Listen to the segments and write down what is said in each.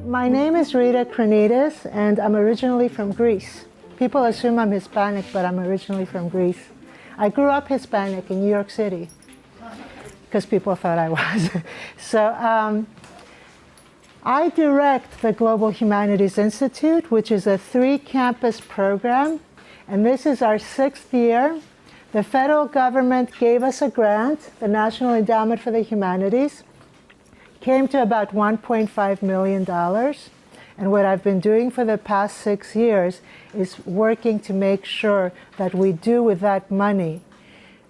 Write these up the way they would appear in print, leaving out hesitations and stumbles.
My name is Rita Kranides, and I'm originally from Greece. People assume I'm Hispanic, but I'm originally from Greece. I grew up Hispanic in New York City because people thought I was. So I direct the Global Humanities Institute, which is a 3-campus program, and this is our 6th year. The federal government gave us a grant, the National Endowment for the Humanities, came to about $1.5 million. And what I've been doing for the past 6 years is working to make sure that we do with that money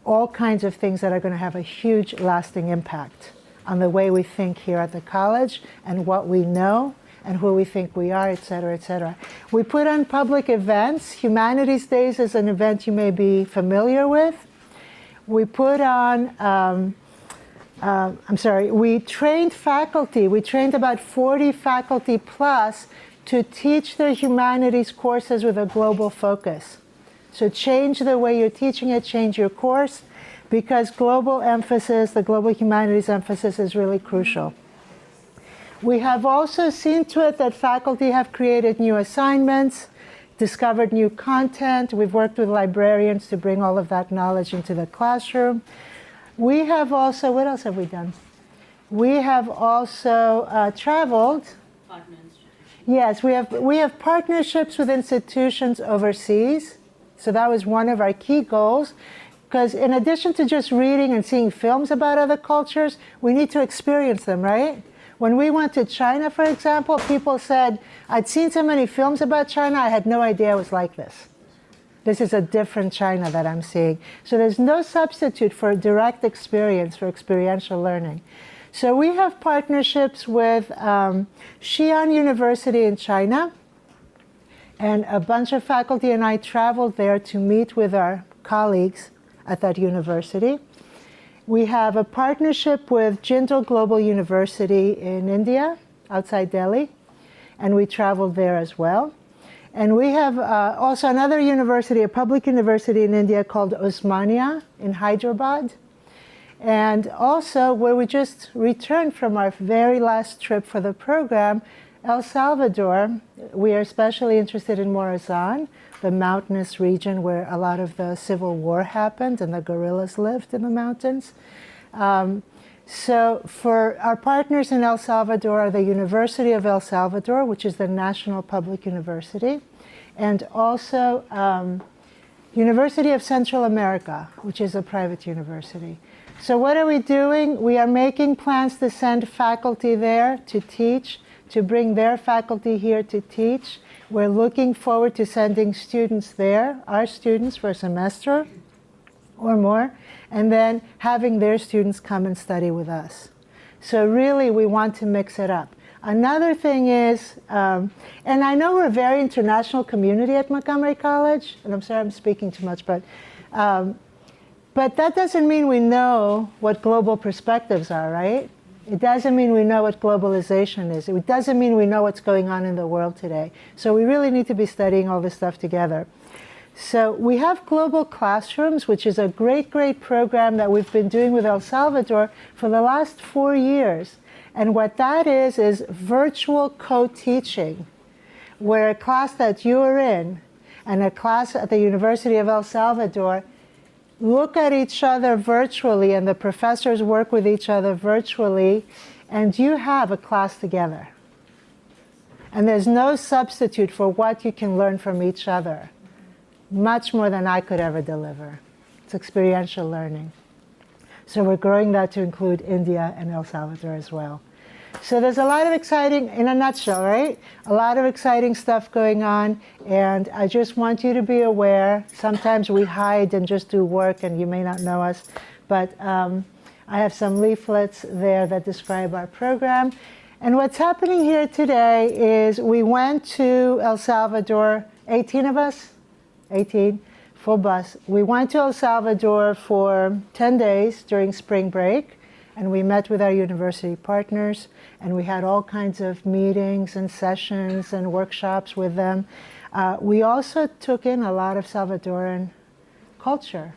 all kinds of things that are going to have a huge lasting impact on the way we think here at the college and what we know and who we think we are, et cetera, et cetera. We put on public events. Humanities Days is an event you may be familiar with. We put on we trained faculty. We trained about 40 faculty plus to teach their humanities courses with a global focus. So change the way you're teaching it, change your course, because global emphasis, the global humanities emphasis is really crucial. We have also seen to it that faculty have created new assignments, discovered new content. We've worked with librarians to bring all of that knowledge into the classroom. We have also, what else have we done? We have also traveled. Yes, we have partnerships with institutions overseas. So that was one of our key goals, because in addition to just reading and seeing films about other cultures, we need to experience them, right? When we went to China, for example, people said, I'd seen so many films about China, I had no idea it was like this. This is a different China that I'm seeing. So there's no substitute for a direct experience, for experiential learning. So we have partnerships with Xi'an University in China, and a bunch of faculty and I traveled there to meet with our colleagues at that university. We have a partnership with Jindal Global University in India, outside Delhi, and we traveled there as well. And we have also another university, a public university in India called Osmania in Hyderabad. And also, where we just returned from our very last trip for the program, El Salvador. We are especially interested in Morazán, the mountainous region where a lot of the civil war happened and the guerrillas lived in the mountains. So for our partners in El Salvador are the University of El Salvador, which is the national public university, and also University of Central America, which is a private university. So what are we doing? We are making plans to send faculty there to teach, to bring their faculty here to teach. We're looking forward to sending students there, our students, for a semester or more, and then having their students come and study with us. So really, we want to mix it up. Another thing is, and I know we're a very international community at Montgomery College, and I'm sorry I'm speaking too much, but that doesn't mean we know what global perspectives are, right? It doesn't mean we know what globalization is. It doesn't mean we know what's going on in the world today. So we really need to be studying all this stuff together. So we have Global Classrooms, which is a great, great program that we've been doing with El Salvador for the last 4 years. And what that is virtual co-teaching, where a class that you are in and a class at the University of El Salvador look at each other virtually, and the professors work with each other virtually, and you have a class together. And there's no substitute for what you can learn from each other, much more than I could ever deliver. It's experiential learning. So we're growing that to include India and El Salvador as well. So there's a lot of exciting, in a nutshell, right? A lot of exciting stuff going on, and I just want you to be aware. Sometimes we hide and just do work, and you may not know us, but I have some leaflets there that describe our program. And what's happening here today is we went to El Salvador, 18 of us, 18, full bus. We went to El Salvador for 10 days during spring break. And we met with our university partners, and we had all kinds of meetings and sessions and workshops with them. We also took in a lot of Salvadoran culture.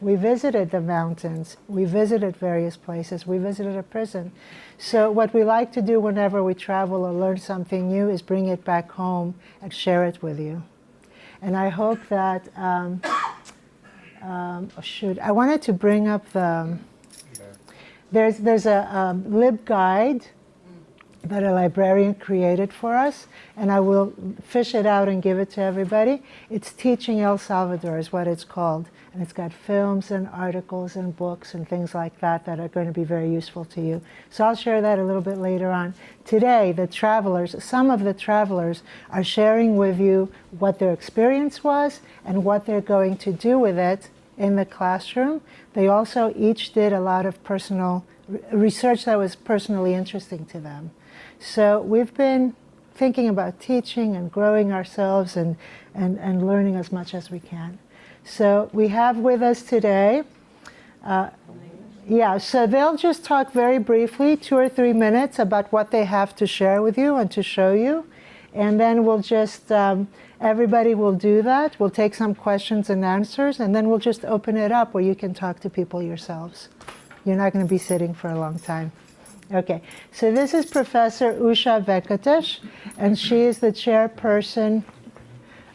We visited the mountains. We visited various places. We visited a prison. So what we like to do whenever we travel or learn something new is bring it back home and share it with you. And I hope that, I wanted to bring up there's a LibGuide that a librarian created for us, and I will fish it out and give it to everybody. It's Teaching El Salvador is what it's called. And it's got films and articles and books and things like that that are going to be very useful to you. So I'll share that a little bit later on. Today, some of the travelers are sharing with you what their experience was and what they're going to do with it in the classroom. They also each did a lot of personal research that was personally interesting to them. So we've been thinking about teaching and growing ourselves and learning as much as we can. So we have with us today, so they'll just talk very briefly, 2 or 3 minutes, about what they have to share with you and to show you. And then we'll just, everybody will do that. We'll take some questions and answers, and then we'll just open it up where you can talk to people yourselves. You're not going to be sitting for a long time. Okay, so this is Professor Usha Venkatesh, and she is the chairperson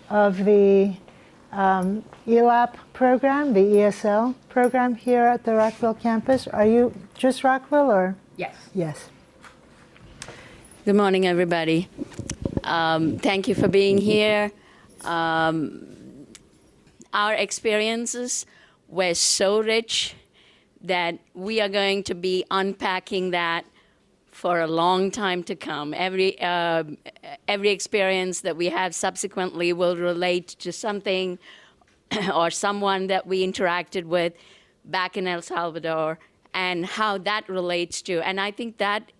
of the ELAP program, the ESL program here at the Rockville campus. Are you just Rockville or? Yes. Yes. Good morning, everybody. Thank you for being here. Our experiences were so rich that we are going to be unpacking that for a long time to come. Every experience that we have subsequently will relate to something or someone that we interacted with back in El Salvador and how that relates to. And I think that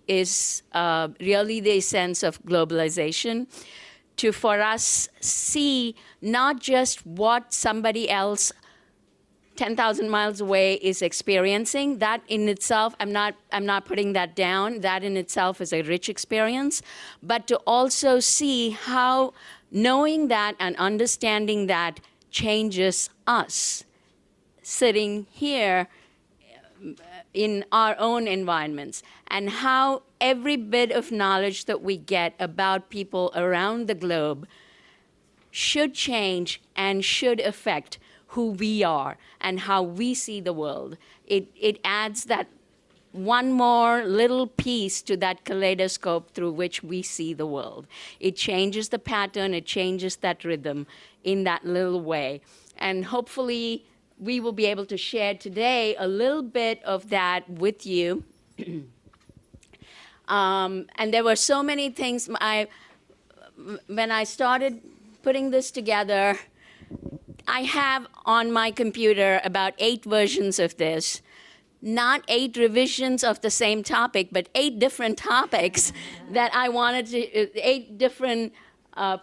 is really the sense of globalization, to for us see not just what somebody else 10,000 miles away is experiencing. That in itself, I'm not putting that down. That in itself is a rich experience. But to also see how knowing that and understanding that changes us sitting here in our own environments, and how every bit of knowledge that we get about people around the globe should change and should affect who we are and how we see the world. It adds that one more little piece to that kaleidoscope through which we see the world. It changes the pattern, it changes that rhythm in that little way. And hopefully we will be able to share today a little bit of that with you. And there were so many things. When I started putting this together, I have on my computer about 8 versions of this. Not 8 revisions of the same topic, but 8 different topics that I wanted to, 8 different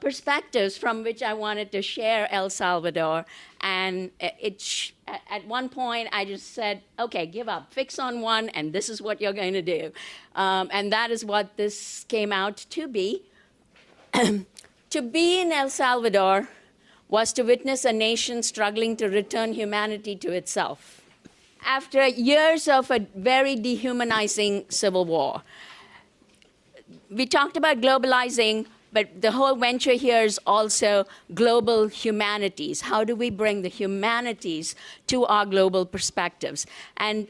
perspectives from which I wanted to share El Salvador. And at one point, I just said, okay, give up, fix on one, and this is what you're going to do. And that is what this came out to be. To be in El Salvador was to witness a nation struggling to return humanity to itself. After years of a very dehumanizing civil war. We talked about globalizing, but the whole venture here is also global humanities. How do we bring the humanities to our global perspectives? And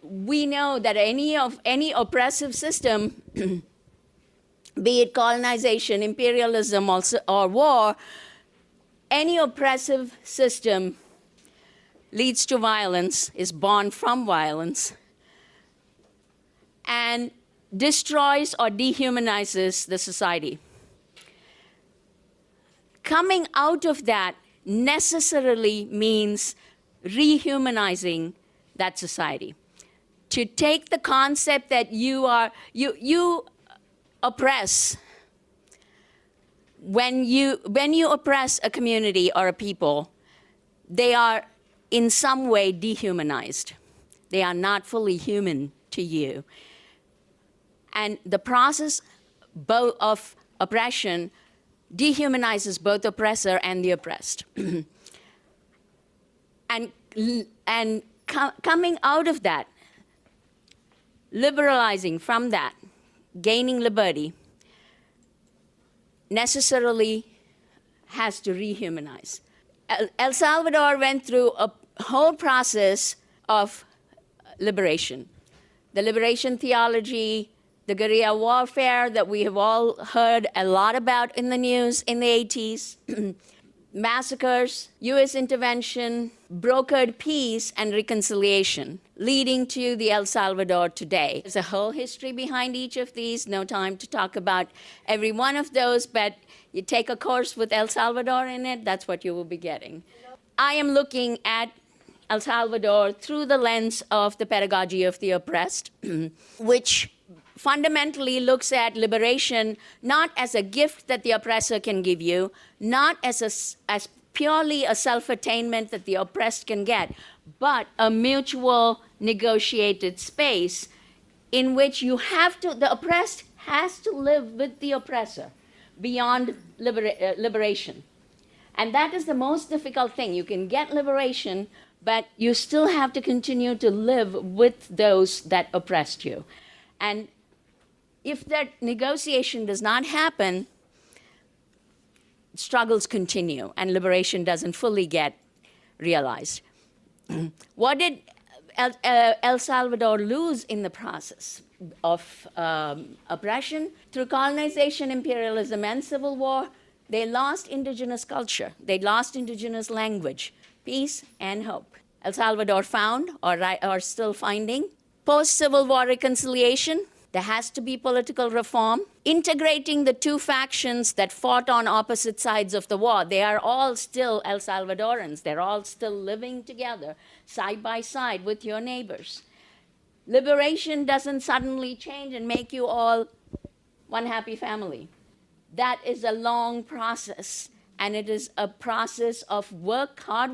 we know that any oppressive system, be it colonization, imperialism, or war, any oppressive system leads to violence, is born from violence, and destroys or dehumanizes the society. Coming out of that necessarily means rehumanizing that society. To take the concept that you oppress, when you oppress a community or a people, they are in some way dehumanized. They are not fully human to you. And the process of oppression dehumanizes both oppressor and the oppressed. And, coming out of that, liberalizing from that, gaining liberty, necessarily has to rehumanize. El Salvador went through a whole process of liberation. The liberation theology, the guerrilla warfare that we have all heard a lot about in the news in the 80s, massacres, US intervention, brokered peace and reconciliation, leading to the El Salvador today. There's a whole history behind each of these, no time to talk about every one of those, but you take a course with El Salvador in it, that's what you will be getting. I am looking at El Salvador through the lens of the pedagogy of the oppressed, which fundamentally looks at liberation not as a gift that the oppressor can give you, not as purely a self-attainment that the oppressed can get, but a mutual negotiated space in which the oppressed has to live with the oppressor beyond liberation. And that is the most difficult thing. You can get liberation, but you still have to continue to live with those that oppressed you. And if that negotiation does not happen, struggles continue and liberation doesn't fully get realized. What did El Salvador lose in the process of oppression? Through colonization, imperialism, and civil war, they lost indigenous culture. They lost indigenous language, peace, and hope. El Salvador found, or still finding, post-Civil War reconciliation. There has to be political reform, integrating the two factions that fought on opposite sides of the war. They are all still El Salvadorans. They're all still living together, side by side with your neighbors. Liberation doesn't suddenly change and make you all one happy family. That is a long process, and it is a process of work, hard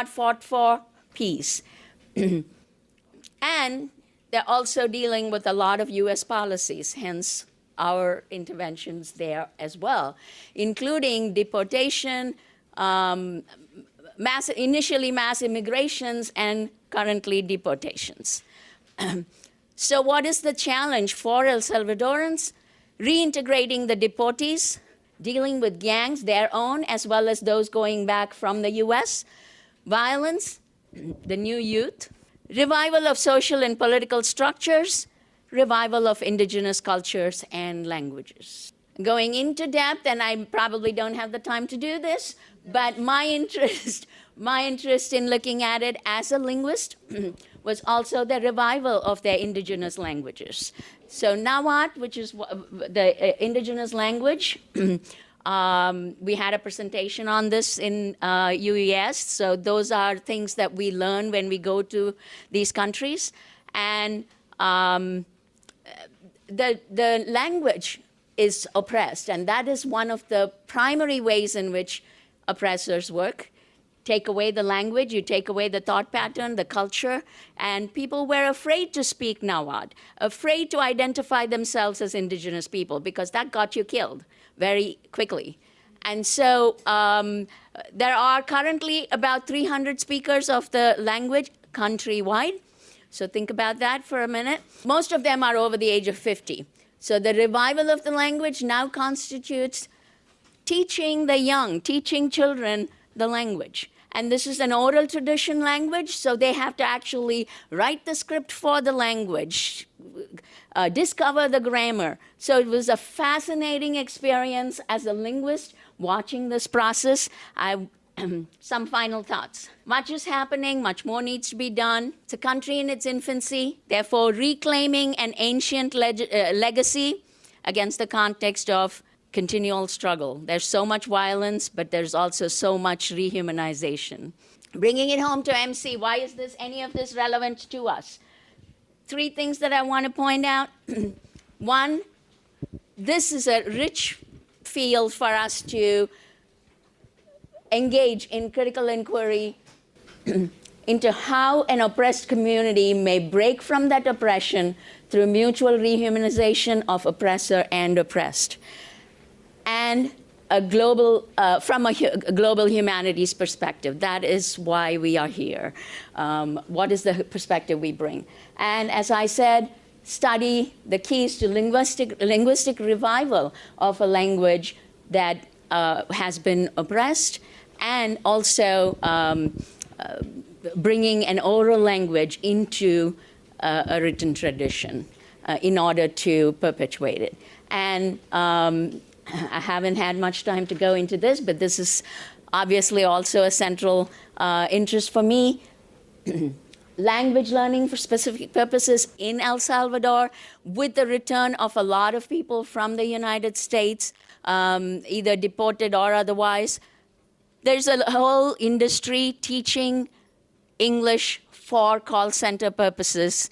fought for peace. And they're also dealing with a lot of US policies, hence our interventions there as well, including deportation, initially mass immigrations, and currently deportations. So what is the challenge for El Salvadorans? Reintegrating the deportees, dealing with gangs, their own, as well as those going back from the US, violence, the new youth, revival of social and political structures, revival of indigenous cultures and languages. Going into depth, and I probably don't have the time to do this, but my interest in looking at it as a linguist was also the revival of their indigenous languages. So Nahuatl, which is the indigenous language, we had a presentation on this in UES, so those are things that we learn when we go to these countries. And the language is oppressed, and that is one of the primary ways in which oppressors work. Take away the language, you take away the thought pattern, the culture, and people were afraid to speak Nahuatl, afraid to identify themselves as indigenous people, because that got you killed very quickly. And so there are currently about 300 speakers of the language countrywide. So think about that for a minute. Most of them are over the age of 50. So the revival of the language now constitutes teaching the young, teaching children the language. And this is an oral tradition language, so they have to actually write the script for the language, discover the grammar. So it was a fascinating experience as a linguist watching this process. Some final thoughts. Much is happening, much more needs to be done. It's a country in its infancy, therefore reclaiming an ancient legacy against the context of continual struggle. There's so much violence, but there's also so much rehumanization. Bringing it home to MC, why is any of this relevant to us? 3 things that I want to point out. One, this is a rich field for us to engage in critical inquiry into how an oppressed community may break from that oppression through mutual rehumanization of oppressor and oppressed. And a global, from a global humanities perspective. That is why we are here. What is the perspective we bring? And as I said, study the keys to linguistic revival of a language that has been oppressed, and also bringing an oral language into a written tradition in order to perpetuate it. And I haven't had much time to go into this, but this is obviously also a central interest for me. Language learning for specific purposes in El Salvador, with the return of a lot of people from the United States, either deported or otherwise. There's a whole industry teaching English for call center purposes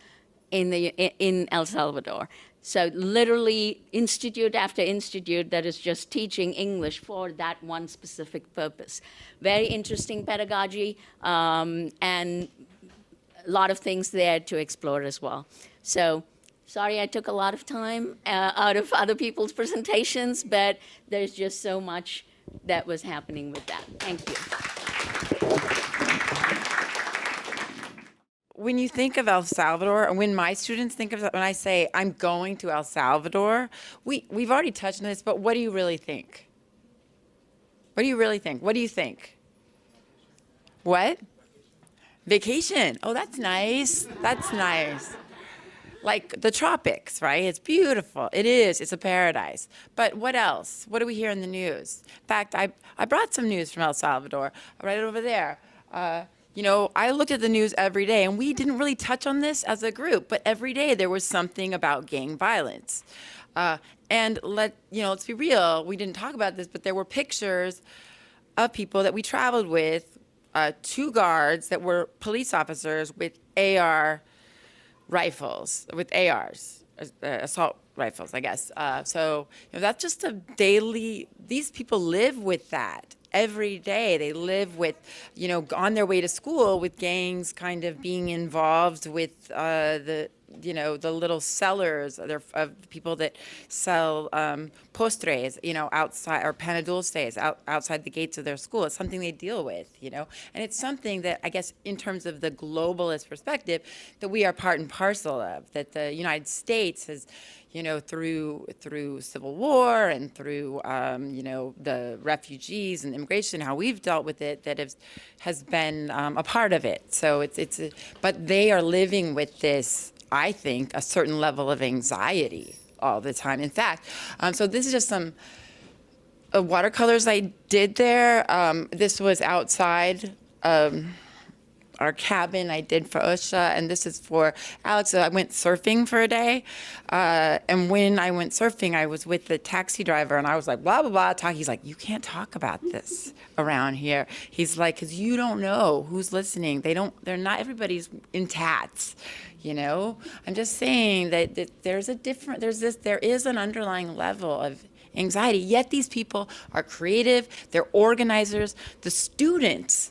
in El Salvador. So literally institute after institute that is just teaching English for that one specific purpose. Very interesting pedagogy, and a lot of things there to explore as well. So sorry I took a lot of time out of other people's presentations, but there's just so much that was happening with that. Thank you. When you think of El Salvador, and when my students think of, when I say I'm going to El Salvador, we've already touched on this, but what do you really think? What do you really think? What do you think? What? Vacation. Oh, that's nice. That's nice. Like the tropics, right? It's beautiful. It is. It's a paradise. But what else? What do we hear in the news? In fact, I brought some news from El Salvador right over there. You know, I looked at the news every day, and we didn't really touch on this as a group, but every day there was something about gang violence. And let's be real, we didn't talk about this, but there were pictures of people that we traveled with, 2 guards that were police officers with AR rifles, with ARs, assault rifles, I guess. So that's just a daily, these people live with that. Every day they live with, on their way to school with gangs kind of being involved with the little sellers of people that sell postres, outside, or pan dulces outside the gates of their school. It's something they deal with, and it's something that I guess in terms of the globalist perspective that we are part and parcel of, that the United States has, through civil war and through, the refugees and immigration, how we've dealt with it, that has been a part of it. So but they are living with this, I think, a certain level of anxiety all the time. In fact, so this is just some watercolors I did there. This was outside our cabin I did for Usha, and this is for Alex. I went surfing for a day, and when I went surfing, I was with the taxi driver, and I was like, blah, blah, blah, talking. He's like, you can't talk about this around here. He's like, because you don't know who's listening. They're not, everybody's in tats, I'm just saying that there is an underlying level of anxiety, yet these people are creative, they're organizers, the students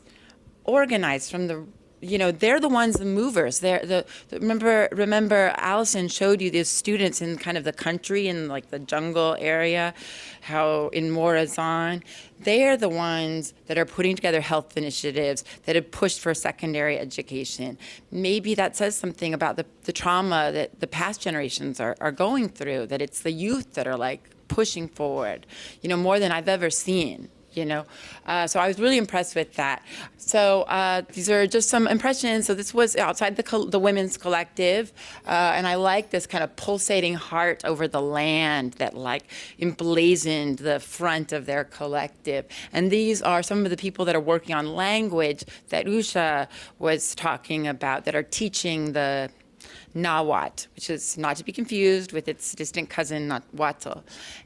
organized from they're the ones, the movers. Remember Allison showed you these students in kind of the country, in like the jungle area, how in Morazán, they're the ones that are putting together health initiatives that have pushed for secondary education. Maybe that says something about the trauma that the past generations are going through, that it's the youth that are like pushing forward, more than I've ever seen. So I was really impressed with that. So these are just some impressions. So this was outside the women's collective, and I like this kind of pulsating heart over the land that like emblazoned the front of their collective. And these are some of the people that are working on language that Usha was talking about, that are teaching the Nahuatl, which is not to be confused with its distant cousin, Nahuatl.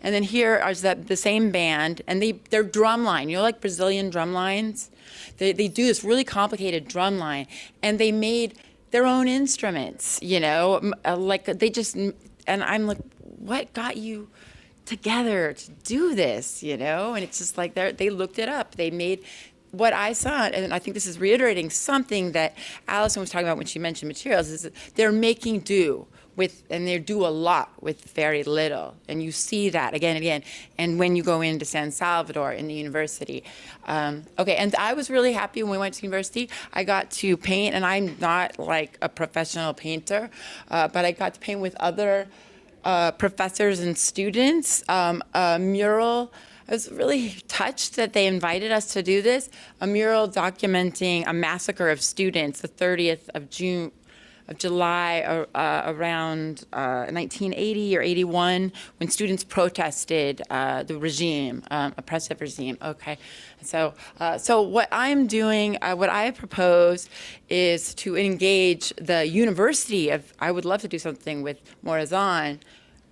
And then here is the same band, and they're drumline, like Brazilian drum lines? They do this really complicated drum line, and they made their own instruments, like they just, and I'm like, what got you together to do this, And it's just like they looked it up. They made what I saw, and I think this is reiterating something that Allison was talking about when she mentioned materials, is that they're making do with, and they do a lot with very little. And you see that again and again. And when you go into San Salvador in the university. Okay, and I was really happy when we went to university. I got to paint, and I'm not like a professional painter, but I got to paint with other professors and students. A mural, I was really touched that they invited us to do this, a mural documenting a massacre of students, the 30th of July, around 1980 or 81, when students protested the regime, oppressive regime. Okay, so what I'm doing, what I propose is to engage the university of, I would love to do something with Morazán,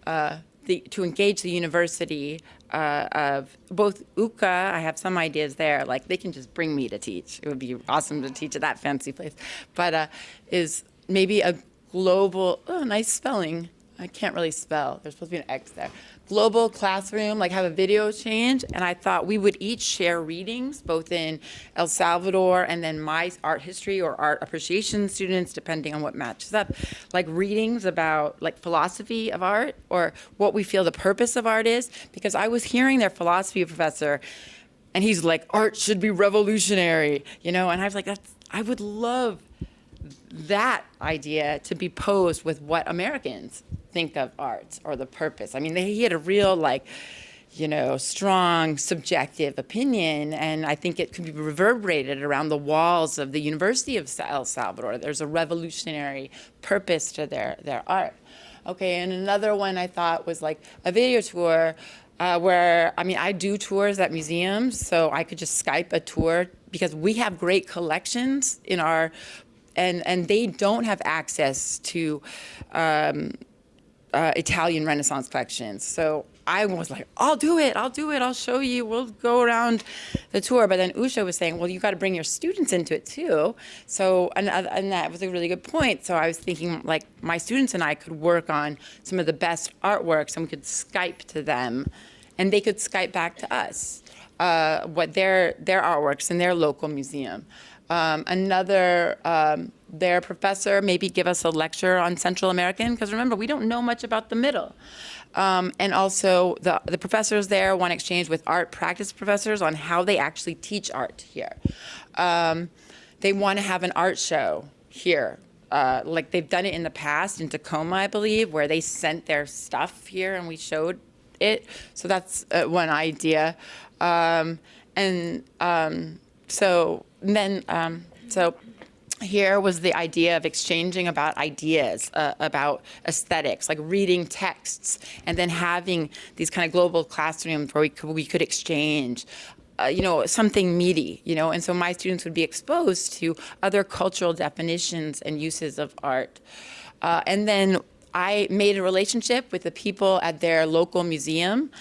to engage the university of both UCA, I have some ideas there, like they can just bring me to teach. It would be awesome to teach at that fancy place. But is maybe a global, oh, nice spelling. I can't really spell. There's supposed to be an X there. Global classroom, like have a video exchange. And I thought we would each share readings, both in El Salvador and then my art history or art appreciation students, depending on what matches up. Like readings about like philosophy of art or what we feel the purpose of art is. Because I was hearing their philosophy professor and he's like, art should be revolutionary, you know? And I was like, I would love that idea to be posed with what Americans think of art or the purpose. I mean, he had a real, like, you know, strong subjective opinion, and I think it could be reverberated around the walls of the University of El Salvador. There's a revolutionary purpose to their art. Okay, and another one I thought was like a video tour where, I mean, I do tours at museums, so I could just Skype a tour because we have great collections in our and they don't have access to Italian Renaissance collections. So I was like, I'll do it, I'll show you, we'll go around the tour. But then Usha was saying, well, you got to bring your students into it too. So, and that was a really good point. So I was thinking like my students and I could work on some of the best artworks and we could Skype to them and they could Skype back to us what their artworks in their local museum. Their professor maybe give us a lecture on Central American, because remember, we don't know much about the middle. And also the professors there want to exchange with art practice professors on how they actually teach art here. They want to have an art show here. Like they've done it in the past in Tacoma, I believe, where they sent their stuff here and we showed it. So that's one idea. So here was the idea of exchanging about ideas, about aesthetics, like reading texts, and then having these kind of global classrooms where we could exchange, you know, something meaty, you know, and so my students would be exposed to other cultural definitions and uses of art. And then I made a relationship with the people at their local museum,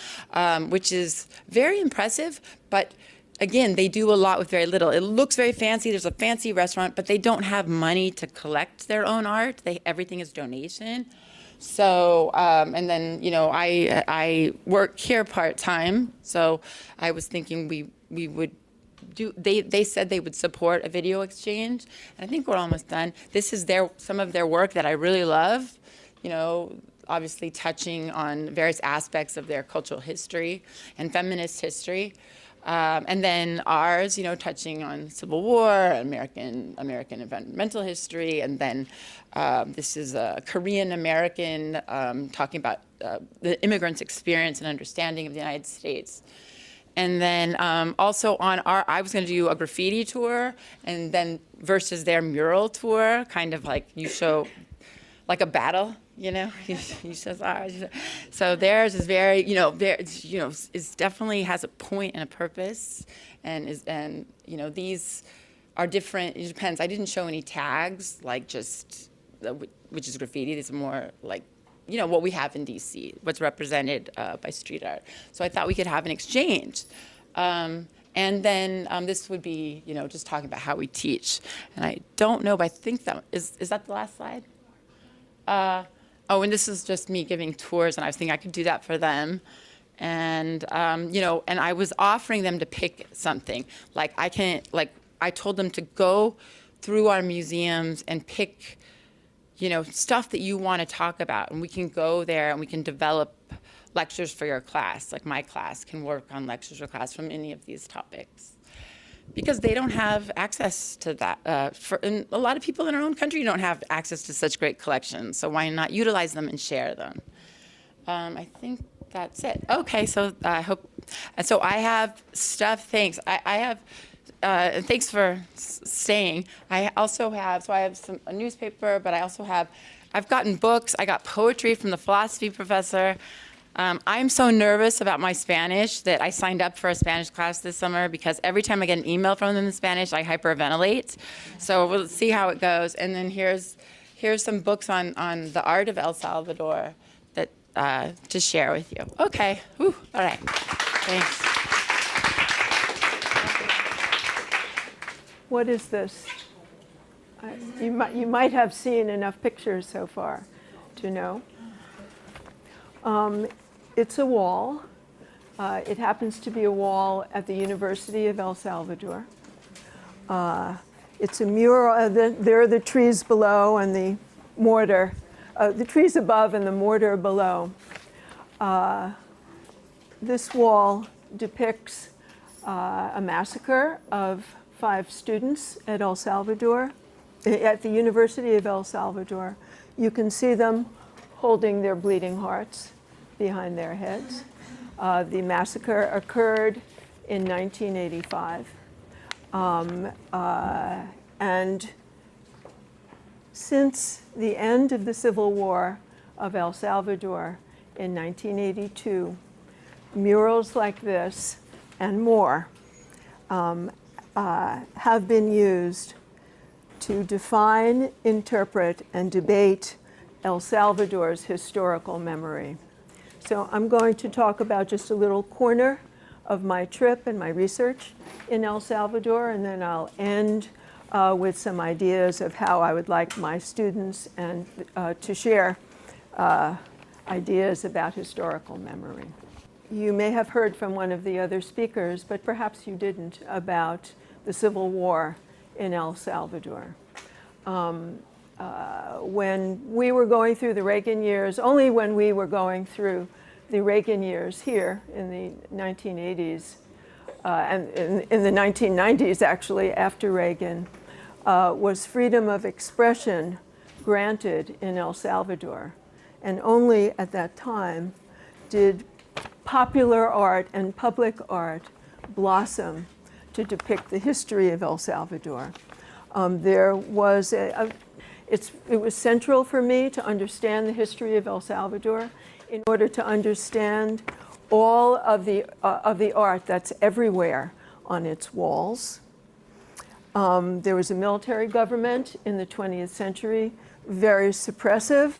which is very impressive, but again, they do a lot with very little. It looks very fancy. There's a fancy restaurant, but they don't have money to collect their own art. Everything is donation. So, and then, you know, I work here part-time. So I was thinking we would do, they said they would support a video exchange. And I think we're almost done. This is some of their work that I really love, you know, obviously touching on various aspects of their cultural history and feminist history. And then ours, you know, touching on Civil War, American environmental history, and then this is a Korean American talking about the immigrants' experience and understanding of the United States. And then also on I was going to do a graffiti tour, and then versus their mural tour, kind of like you show like a battle. You know, he says ours. So theirs is very, is definitely has a point and a purpose, and you know, these are different. It depends. I didn't show any tags, like just which is graffiti. These are more like, you know, what we have in DC, what's represented by street art. So I thought we could have an exchange. And then this would be, you know, just talking about how we teach. And I don't know, but I think that is that the last slide? Oh, and this is just me giving tours, and I was thinking I could do that for them. And, and I was offering them to pick something. I told them to go through our museums and pick, stuff that you want to talk about. And we can go there and we can develop lectures for your class. Like my class can work on lectures or class from any of these topics. Because they don't have access to that. And a lot of people in our own country don't have access to such great collections. So why not utilize them and share them? I think that's it. Okay, so I hope. So I have stuff. Thanks. I have. Thanks for staying. I also have. So I have a newspaper, but I also have. I've gotten books. I got poetry from the philosophy professor. I'm so nervous about my Spanish that I signed up for a Spanish class this summer because every time I get an email from them in Spanish, I hyperventilate. So we'll see how it goes. And then here's some books on the art of El Salvador that to share with you. Okay. Whew. All right. Thanks. What is this? You might have seen enough pictures so far to know. It's a wall. It happens to be a wall at the University of El Salvador. It's a mural. There are the trees below and the mortar, the trees above and the mortar below. This wall depicts a massacre of 5 students at El Salvador, at the University of El Salvador. You can see them holding their bleeding hearts behind their heads. The massacre occurred in 1985. And since the end of the Civil War of El Salvador in 1982, murals like this and more have been used to define, interpret, and debate El Salvador's historical memory. So I'm going to talk about just a little corner of my trip and my research in El Salvador, and then I'll end with some ideas of how I would like my students and to share ideas about historical memory. You may have heard from one of the other speakers, but perhaps you didn't, about the Civil War in El Salvador. When we were going through the Reagan years, only when we were going through the Reagan years here in the 1980s, and in the 1990s actually, after Reagan, was freedom of expression granted in El Salvador. And only at that time did popular art and public art blossom to depict the history of El Salvador. There was it was central for me to understand the history of El Salvador in order to understand all of the art that's everywhere on its walls. There was a military government in the 20th century, very suppressive.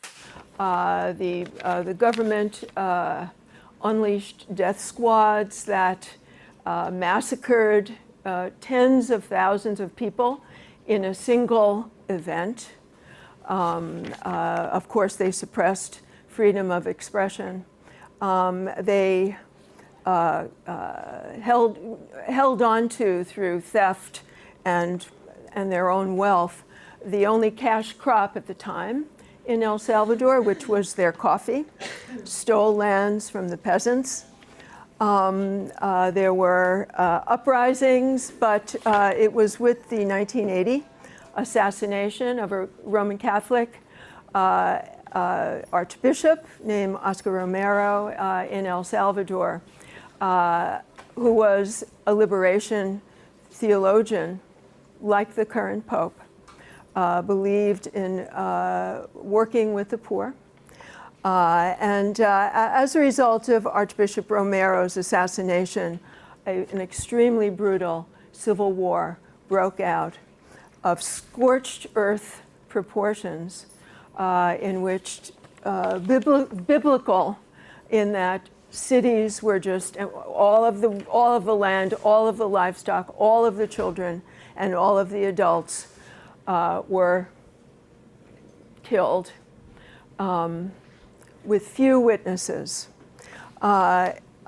The government unleashed death squads that massacred tens of thousands of people in a single event. Of course, they suppressed freedom of expression. They held on to, through theft and their own wealth, the only cash crop at the time in El Salvador, which was their coffee, stole lands from the peasants. There were uprisings, but it was with the 1980 assassination of a Roman Catholic archbishop named Oscar Romero in El Salvador, who was a liberation theologian like the current pope, believed in working with the poor. And as a result of Archbishop Romero's assassination, an extremely brutal civil war broke out of scorched earth proportions, in which biblical, in that cities were just all of the land, all of the livestock, all of the children, and all of the adults were killed with few witnesses.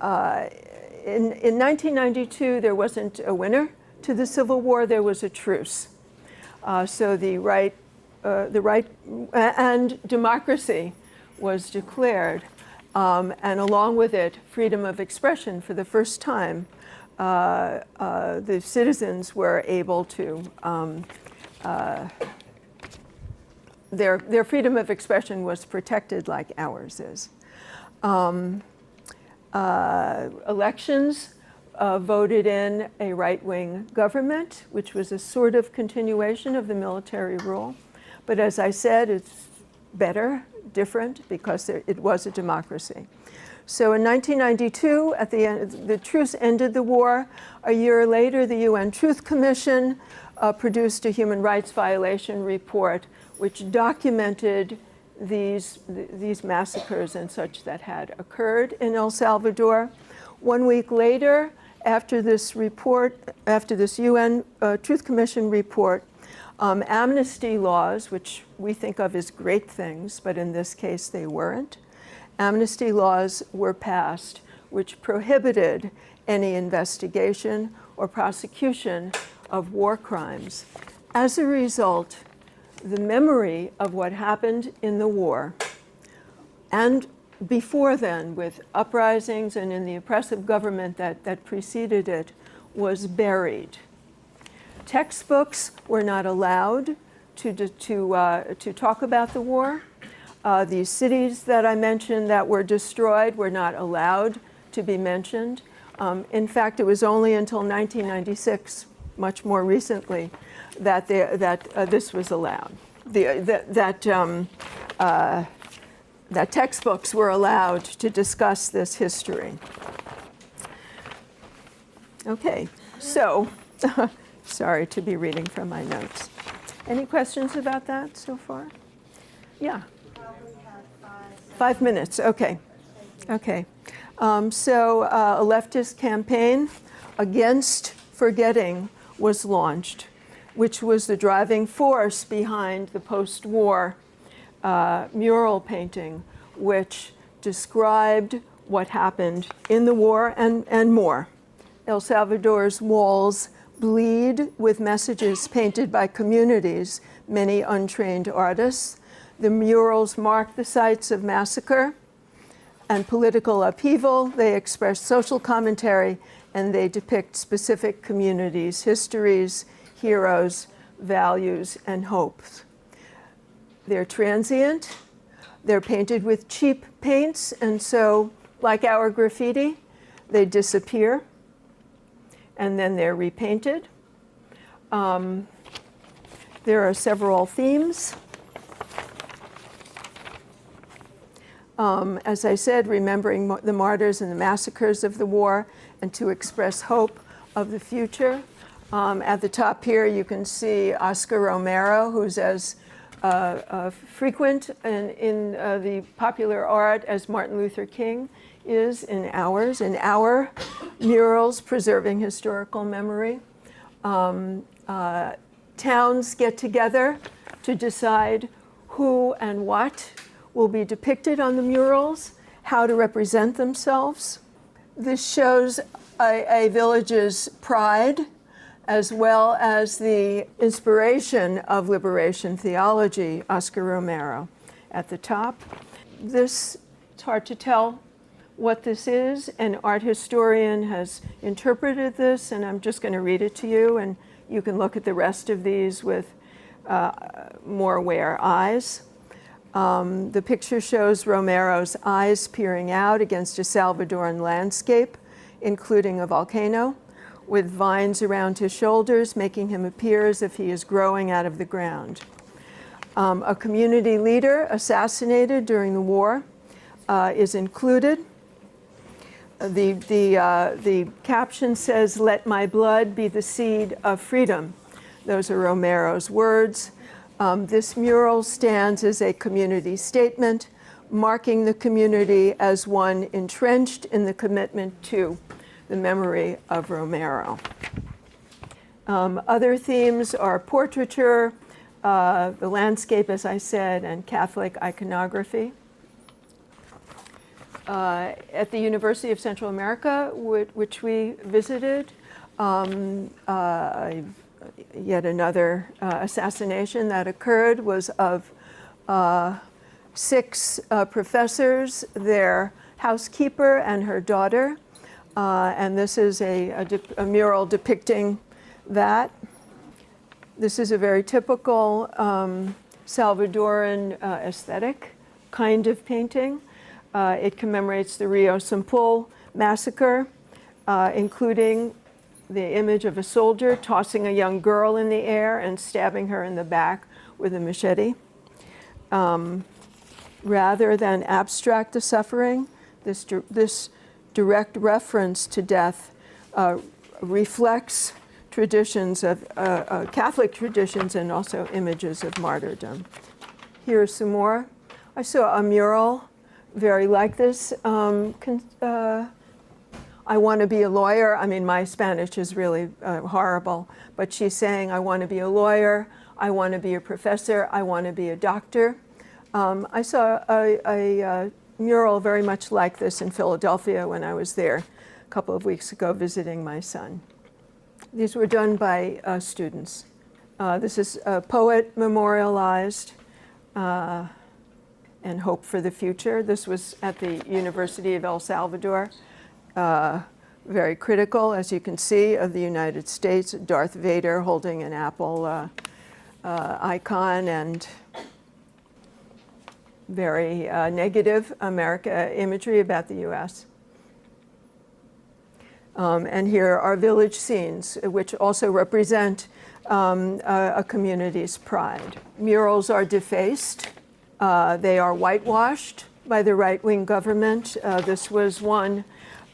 In 1992, there wasn't a winner to the Civil War. There was a truce. So the right and democracy was declared, and along with it, freedom of expression. For the first time, the citizens were able to, their freedom of expression was protected like ours is. Elections voted in a right-wing government, which was a sort of continuation of the military rule. But as I said, it's better, different, because it was a democracy. So in 1992, at the end, the truce ended the war. A year later, the UN Truth Commission produced a human rights violation report, which documented these massacres and such that had occurred in El Salvador. 1 week later, after this report, after this UN Truth Commission report, amnesty laws, which we think of as great things, but in this case they weren't, amnesty laws were passed which prohibited any investigation or prosecution of war crimes. As a result, the memory of what happened in the war, and before then with uprisings and in the oppressive government that preceded it, was buried. Textbooks were not allowed to talk about the war. These cities that I mentioned that were destroyed were not allowed to be mentioned. In fact, it was only until 1996, much more recently, that this was allowed. That textbooks were allowed to discuss this history. Okay, so sorry to be reading from my notes. Any questions about that so far? Yeah. Probably have 5 minutes, okay. Okay. So a leftist campaign against forgetting was launched, which was the driving force behind the post-war mural painting, which described what happened in the war and more. El Salvador's walls bleed with messages painted by communities, many untrained artists. The murals mark the sites of massacre and political upheaval. They express social commentary, and they depict specific communities' histories, heroes, values, and hopes. They're transient. They're painted with cheap paints, and so, like our graffiti, they disappear, and then they're repainted. There are several themes. As I said, remembering the martyrs and the massacres of the war, and to express hope of the future. At the top here, you can see Oscar Romero, who's as frequent in the popular art as Martin Luther King is in ours, in our murals preserving historical memory. Towns get together to decide who and what will be depicted on the murals, how to represent themselves. This shows a village's pride, as well as the inspiration of liberation theology, Oscar Romero, at the top. It's hard to tell what this is. An art historian has interpreted this, and I'm just going to read it to you, and you can look at the rest of these with more aware eyes. The picture shows Romero's eyes peering out against a Salvadoran landscape, including a volcano, with vines around his shoulders, making him appear as if he is growing out of the ground. A community leader assassinated during the war is included. The caption says, "Let my blood be the seed of freedom." Those are Romero's words. This mural stands as a community statement, marking the community as one entrenched in the commitment to the memory of Romero. Other themes are portraiture, the landscape, as I said, and Catholic iconography. At the University of Central America, which we visited, yet another assassination that occurred was of 6 professors, their housekeeper, and her daughter. And this is a mural depicting that. This is a very typical Salvadoran aesthetic kind of painting. It commemorates the Rio Sampul massacre, including the image of a soldier tossing a young girl in the air and stabbing her in the back with a machete. Rather than abstract the suffering, this direct reference to death reflects traditions of Catholic traditions and also images of martyrdom. Here are some more. I saw a mural very like this. I want to be a lawyer. I mean, my Spanish is really horrible, but she's saying, I want to be a lawyer, I want to be a professor, I want to be a doctor. I saw a mural very much like this in Philadelphia when I was there a couple of weeks ago visiting my son. These were done by students. This is a poet memorialized and hope for the future. This was at the University of El Salvador. Very critical, as you can see, of the United States. Darth Vader holding an Apple icon, and very negative America imagery about the U.S. And here are village scenes, which also represent a community's pride. Murals are defaced. They are whitewashed by the right-wing government. This was one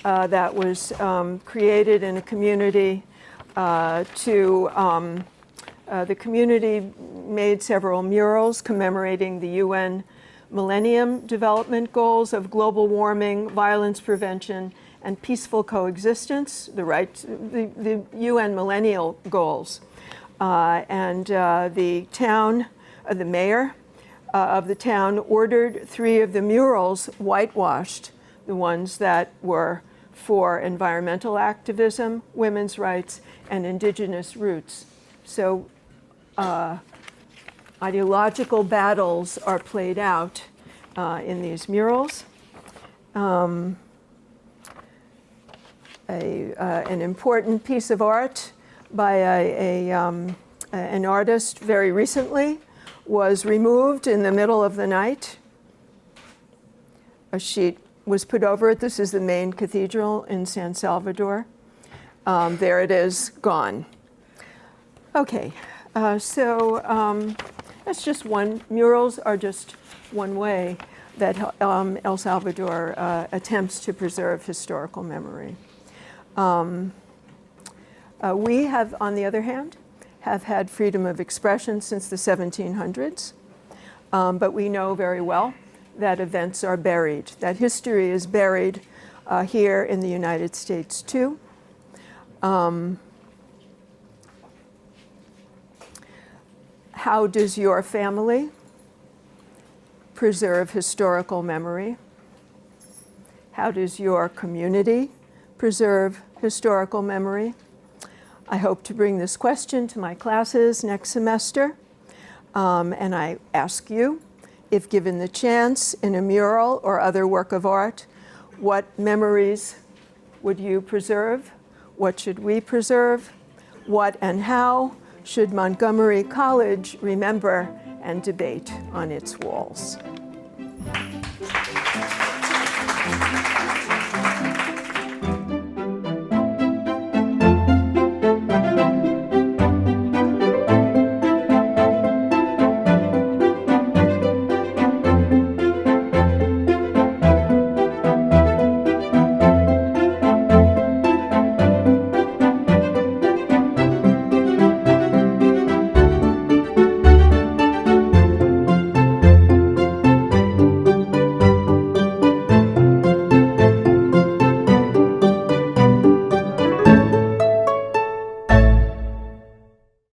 that was created in a community the community made several murals commemorating the UN Millennium Development Goals of global warming, violence prevention, and peaceful coexistence, the UN Millennial Goals. The town, the mayor of the town ordered 3 of the murals whitewashed, the ones that were for environmental activism, women's rights, and indigenous roots. So ideological battles are played out in these murals. An important piece of art by an artist very recently was removed in the middle of the night. A sheet was put over it. This is the main cathedral in San Salvador. There it is, gone. Okay, that's just one. Murals are just one way that El Salvador attempts to preserve historical memory. We have, on the other hand, have had freedom of expression since the 1700s, but we know very well that events are buried, that history is buried here in the United States too. How does your family preserve historical memory? How does your community preserve historical memory? I hope to bring this question to my classes next semester, and I ask you, if given the chance in a mural or other work of art, what memories would you preserve? What should we preserve? What and how should Montgomery College remember and debate on its walls?